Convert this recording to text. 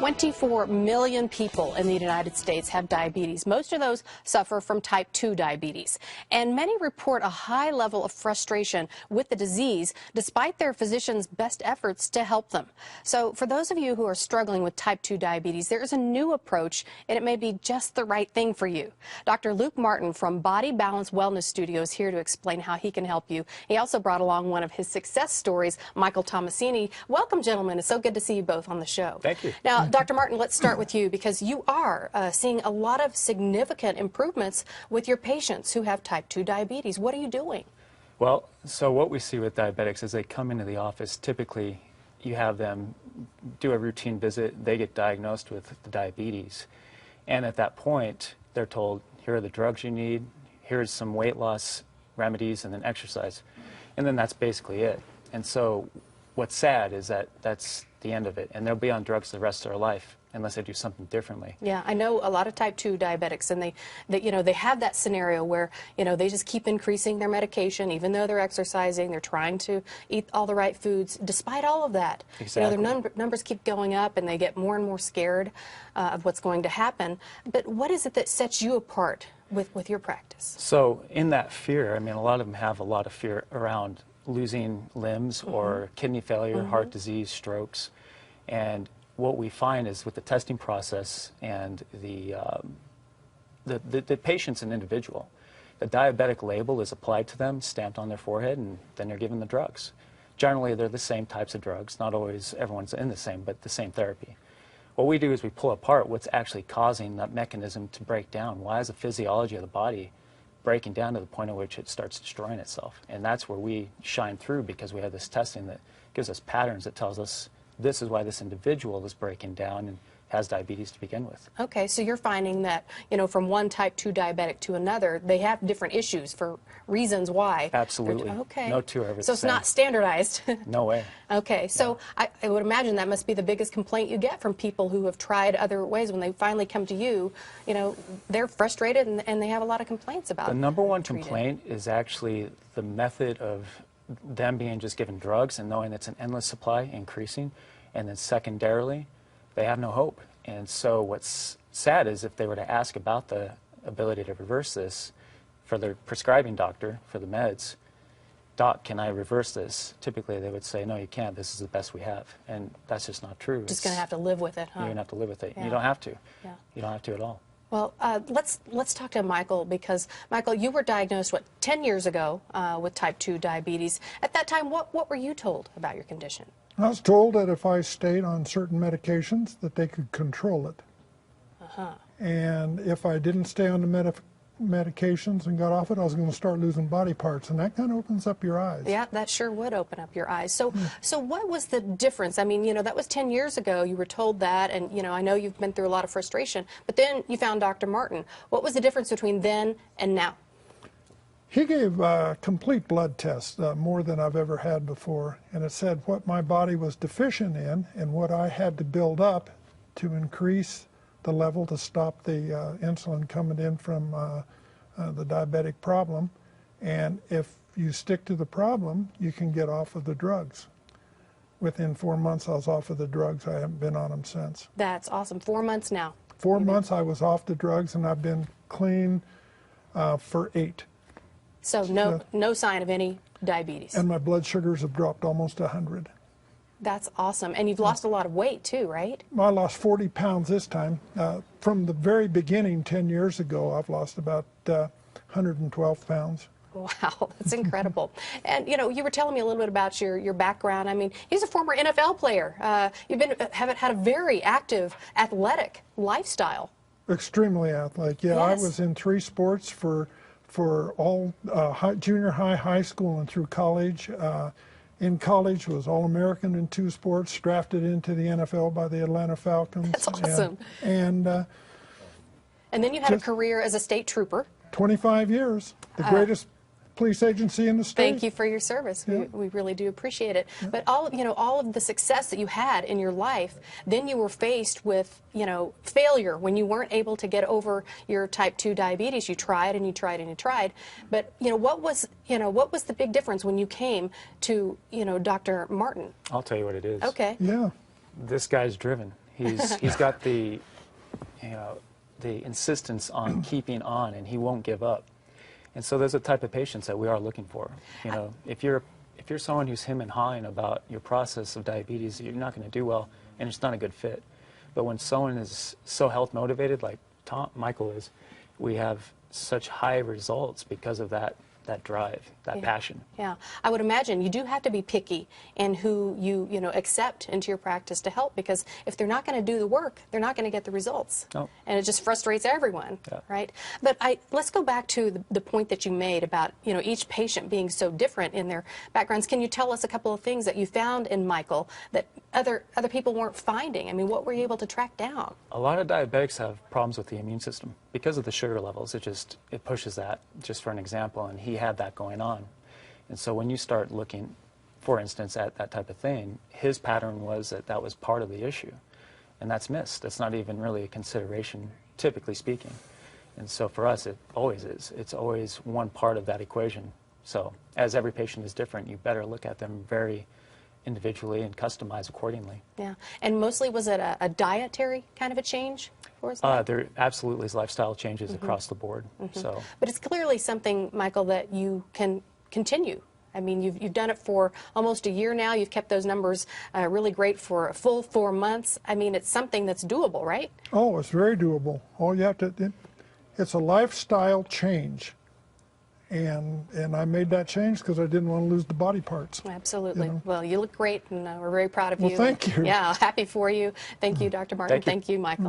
24 million people in the United States have diabetes. Most of those suffer from type 2 diabetes. And many report a high level of frustration with the disease, despite their physicians' best efforts to help them. So for those of you who are struggling with type 2 diabetes, there is a new approach, and it may be just the right thing for you. Dr. Luke Martin from Body Balance Wellness Studio is here to explain how he can help you. He also brought along one of his success stories, Michael Tomasini. Welcome, gentlemen. It's so good to see you both on the show. Thank you. Now, Dr. Martin, let's start with you, because you are seeing a lot of significant improvements with your patients who have type 2 diabetes. What are you doing? Well, so what we see with diabetics is they come into the office. Typically, you have them do a routine visit. They get diagnosed with the diabetes. And at that point, they're told, here are the drugs you need, here's some weight loss remedies, and then exercise. And then that's basically it. And so what's sad is that that's the end of it, and they'll be on drugs the rest of their life unless they do something differently. Yeah, I know a lot of type 2 diabetics, and they have that scenario where, they just keep increasing their medication even though they're exercising, they're trying to eat all the right foods. Despite all of that, exactly. Their numbers keep going up, and they get more and more scared of what's going to happen. But what is it that sets you apart with your practice? So in that fear, I mean, a lot of them have a lot of fear around losing limbs or kidney failure, heart disease, strokes. And what we find is with the testing process and the patient's an individual. The diabetic label is applied to them, stamped on their forehead, and then they're given the drugs. Generally, they're the same types of drugs. Not always everyone's in the same, but the same therapy. What we do is we pull apart what's actually causing that mechanism to break down. Why is the physiology of the body breaking down to the point at which it starts destroying itself? And that's where we shine through, because we have this testing that gives us patterns that tells us this is why this individual is breaking down and has diabetes to begin with. Okay, so you're finding that, from one type 2 diabetic to another, they have different issues for reasons why. Absolutely. Okay. No two are ever the So it's same. not standardized. No way. Okay, so no. I would imagine that must be the biggest complaint you get from people who have tried other ways. When they finally come to you, they're frustrated and they have a lot of complaints about it. The number one complaint is actually the method of them being just given drugs and knowing it's an endless supply increasing. And then secondarily, they have no hope. And so what's sad is if they were to ask about the ability to reverse this for their prescribing doctor for the meds, doc, can I reverse this? Typically they would say, no, you can't. This is the best we have. And that's just not true. Just going to have to live with it, huh? You're going to have to live with it. Yeah. You don't have to. Yeah. You don't have to at all. Well, let's talk to Michael, because, Michael, you were diagnosed, 10 years ago with type 2 diabetes. At that time, what were you told about your condition? I was told that if I stayed on certain medications, that they could control it. And if I didn't stay on the medications and got off it, I was going to start losing body parts, and that kind of opens up your eyes. Yeah, that sure would open up your eyes. So, so what was the difference? I mean, that was 10 years ago. You were told that, and I know you've been through a lot of frustration. But then you found Dr. Martin. What was the difference between then and now? He gave a complete blood test, more than I've ever had before, and it said what my body was deficient in and what I had to build up to increase the level to stop the insulin coming in from the diabetic problem. And if you stick to the problem, you can get off of the drugs. Within 4 months, I was off of the drugs. I haven't been on them since. That's awesome. 4 months now. 4 months I was off the drugs, and I've been clean for 8. So no sign of any diabetes. And my blood sugars have dropped almost 100. That's awesome. And you've lost a lot of weight too, right? I lost 40 pounds this time. From the very beginning, 10 years ago, I've lost about 112 pounds. Wow, that's incredible. And you were telling me a little bit about your background. I mean, he's a former NFL player. You've had a very active, athletic lifestyle. Extremely athletic. Yeah, yes. I was in 3 sports for all junior high, high school, and through college. In college, was All-American in 2 sports, drafted into the NFL by the Atlanta Falcons. That's awesome. And then you had a career as a state trooper. 25 years, the greatest police agency in the state. Thank you for your service. Yeah. We really do appreciate it. Yeah. But all of the success that you had in your life, then you were faced with, failure when you weren't able to get over your type 2 diabetes. You tried and you tried and you tried. But, what was the big difference when you came to, Dr. Martin? I'll tell you what it is. Okay. Yeah. This guy's driven. He's got the, the insistence on keeping on, and he won't give up. And so those are the type of patients that we are looking for. If you're someone who's him and hawing about your process of diabetes, you're not going to do well, and it's not a good fit. But when someone is so health motivated, like Michael is, we have such high results because of that drive, that passion. Yeah, I would imagine you do have to be picky in who you accept into your practice to help, because if they're not going to do the work, they're not going to get the results. Nope. And it just frustrates everyone, right? But let's go back to the point that you made about each patient being so different in their backgrounds. Can you tell us a couple of things that you found in Michael that other people weren't finding? I mean, what were you able to track down? A lot of diabetics have problems with the immune system because of the sugar levels. It pushes that, just for an example, and he had that going on. And so when you start looking, for instance, at that type of thing, his pattern was that was part of the issue, and that's missed. That's not even really a consideration, typically speaking. And so for us, it always is. It's always one part of that equation. So as every patient is different, you better look at them very individually and customize accordingly. Yeah. And mostly, was it a dietary kind of a change? There absolutely is lifestyle changes across the board. So, but it's clearly something, Michael, that you can continue. I mean, you've done it for almost a year now. You've kept those numbers really great for a full 4 months. I mean, it's something that's doable, right? Oh, it's very doable. All you have to, it's a lifestyle change. And I made that change because I didn't want to lose the body parts. Absolutely. Well, you look great, and we're very proud of you. Well, thank you. Yeah, happy for you. Thank you, Dr. Martin. Thank you, Michael.